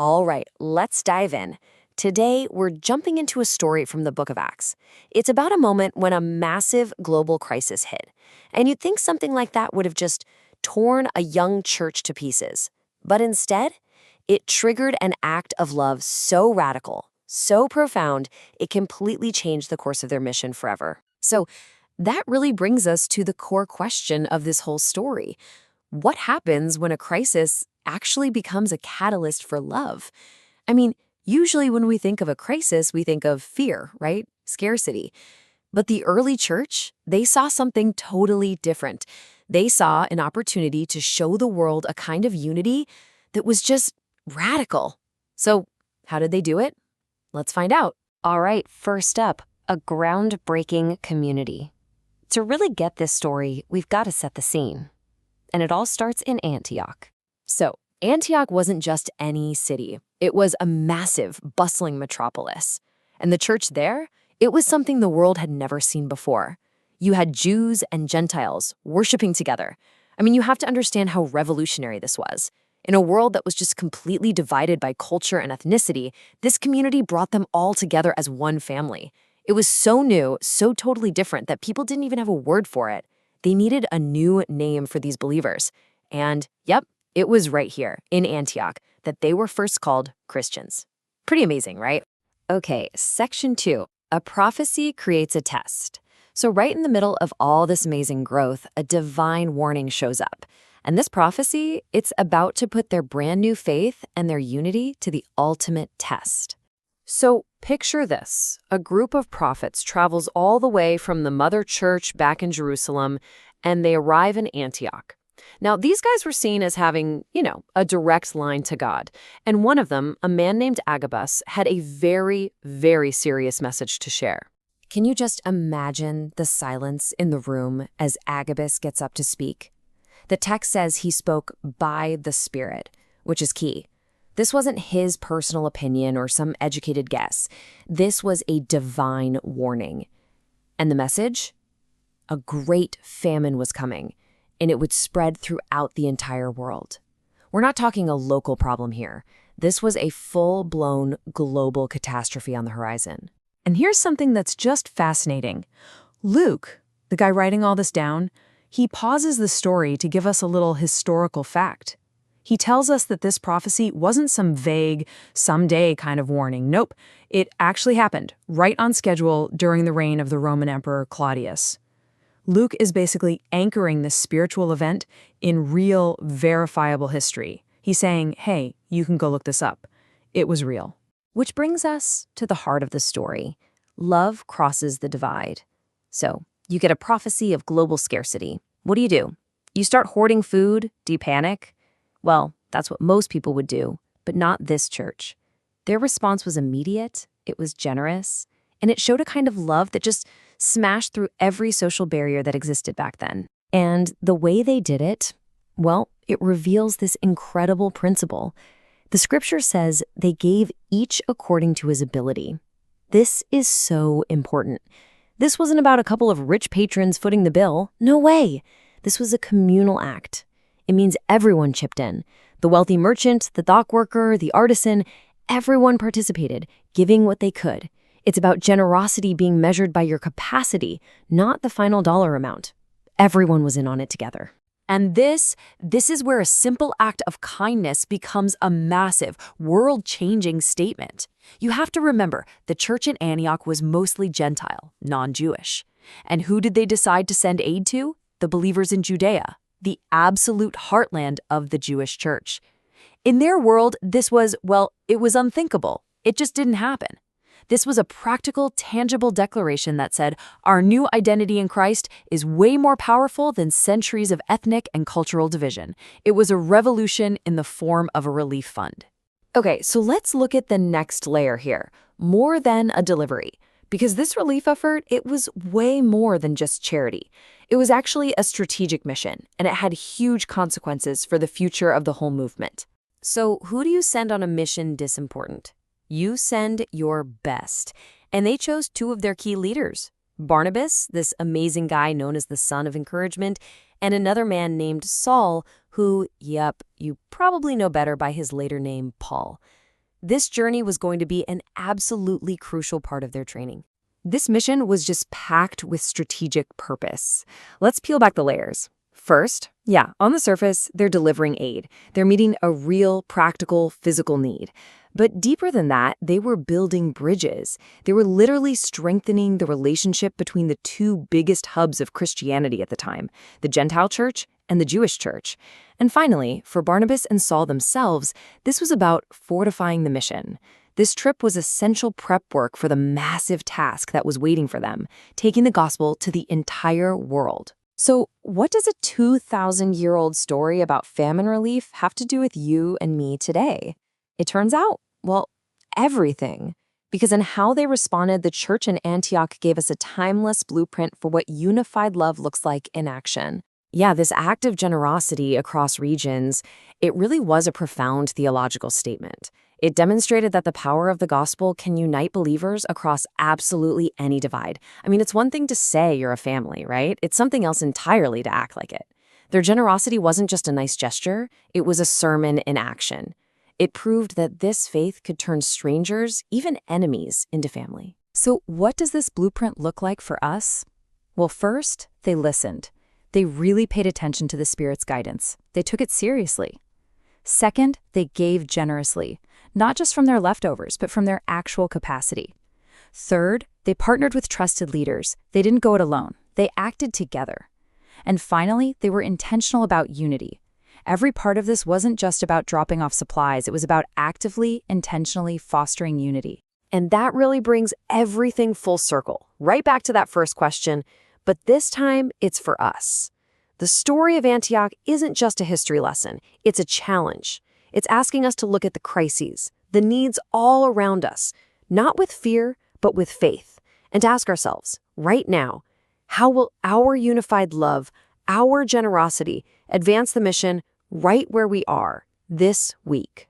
All right, let's dive in. Today, we're jumping into a story from the book of Acts. It's about a moment when a massive global crisis hit. And you'd think something like that would have just torn a young church to pieces. But instead, it triggered an act of love so radical, so profound, it completely changed the course of their mission forever. So that really brings us to the core question of this whole story. What happens when a crisis actually becomes a catalyst for love? I mean, usually when we think of a crisis, we think of fear, right? Scarcity. But the early church, they saw something totally different. They saw an opportunity to show the world a kind of unity that was just radical. So how did they do it? Let's find out. All right, first up, a groundbreaking community. To really get this story, we've got to set the scene. And it all starts in Antioch. So, Antioch wasn't just any city. It was a massive, bustling metropolis. And the church there, it was something the world had never seen before. You had Jews and Gentiles worshiping together. I mean, you have to understand how revolutionary this was. In a world that was just completely divided by culture and ethnicity, this community brought them all together as one family. It was so new, so totally different that people didn't even have a word for it. They needed a new name for these believers. And, yep, it was right here, in Antioch, that they were first called Christians. Pretty amazing, right? Okay, section 2. A prophecy creates a test. So right in the middle of all this amazing growth, a divine warning shows up. And this prophecy, it's about to put their brand new faith and their unity to the ultimate test. So picture this. A group of prophets travels all the way from the mother church back in Jerusalem, and they arrive in Antioch. Now, these guys were seen as having, a direct line to God. And one of them, a man named Agabus, had a very, very serious message to share. Can you just imagine the silence in the room as Agabus gets up to speak? The text says he spoke by the Spirit, which is key. This wasn't his personal opinion or some educated guess. This was a divine warning. And the message? A great famine was coming, and it would spread throughout the entire world. We're not talking a local problem here. This was a full-blown global catastrophe on the horizon. And here's something that's just fascinating. Luke, the guy writing all this down, he pauses the story to give us a little historical fact. He tells us that this prophecy wasn't some vague, someday kind of warning. Nope, it actually happened, right on schedule during the reign of the Roman Emperor Claudius. Luke is basically anchoring this spiritual event in real, verifiable history. He's saying, hey, you can go look this up. It was real. Which brings us to the heart of the story. Love crosses the divide. So, you get a prophecy of global scarcity. What do? You start hoarding food? Do you panic? Well, that's what most people would do, but not this church. Their response was immediate, it was generous, and it showed a kind of love that just smashed through every social barrier that existed back then. And the way they did it, well, it reveals this incredible principle. The scripture says they gave each according to his ability. This is so important. This wasn't about a couple of rich patrons footing the bill. No way. This was a communal act. It means everyone chipped in. The wealthy merchant, the dock worker, the artisan, everyone participated, giving what they could. It's about generosity being measured by your capacity, not the final dollar amount. Everyone was in on it together. And this is where a simple act of kindness becomes a massive, world-changing statement. You have to remember, the church in Antioch was mostly Gentile, non-Jewish. And who did they decide to send aid to? The believers in Judea, the absolute heartland of the Jewish church. In their world, this was, it was unthinkable. It just didn't happen. This was a practical, tangible declaration that said, our new identity in Christ is way more powerful than centuries of ethnic and cultural division. It was a revolution in the form of a relief fund. Okay, so let's look at the next layer here. More than a delivery. Because this relief effort, it was way more than just charity. It was actually a strategic mission, and it had huge consequences for the future of the whole movement. So who do you send on a mission this important? You send your best. And they chose two of their key leaders. Barnabas, this amazing guy known as the son of encouragement, and another man named Saul, who, you probably know better by his later name, Paul. This journey was going to be an absolutely crucial part of their training. This mission was just packed with strategic purpose. Let's peel back the layers. First, on the surface, they're delivering aid. They're meeting a real, practical, physical need. But deeper than that, they were building bridges. They were literally strengthening the relationship between the two biggest hubs of Christianity at the time, the Gentile church and the Jewish church. And finally, for Barnabas and Saul themselves, this was about fortifying the mission. This trip was essential prep work for the massive task that was waiting for them, taking the gospel to the entire world. So, what does a 2,000-year-old story about famine relief have to do with you and me today? It turns out, well, everything. Because in how they responded, the church in Antioch gave us a timeless blueprint for what unified love looks like in action. Yeah, this act of generosity across regions, it really was a profound theological statement. It demonstrated that the power of the gospel can unite believers across absolutely any divide. I mean, it's one thing to say you're a family, right? It's something else entirely to act like it. Their generosity wasn't just a nice gesture, it was a sermon in action. It proved that this faith could turn strangers, even enemies, into family. So what does this blueprint look like for us? Well, first, they listened. They really paid attention to the Spirit's guidance. They took it seriously. Second, they gave generously, not just from their leftovers, but from their actual capacity. Third, they partnered with trusted leaders. They didn't go it alone. They acted together. And finally, they were intentional about unity. Every part of this wasn't just about dropping off supplies. It was about actively, intentionally fostering unity. And that really brings everything full circle, right back to that first question, but this time it's for us. The story of Antioch isn't just a history lesson, it's a challenge. It's asking us to look at the crises, the needs all around us, not with fear, but with faith, and to ask ourselves, right now, how will our unified love, our generosity, advance the mission right where we are this week?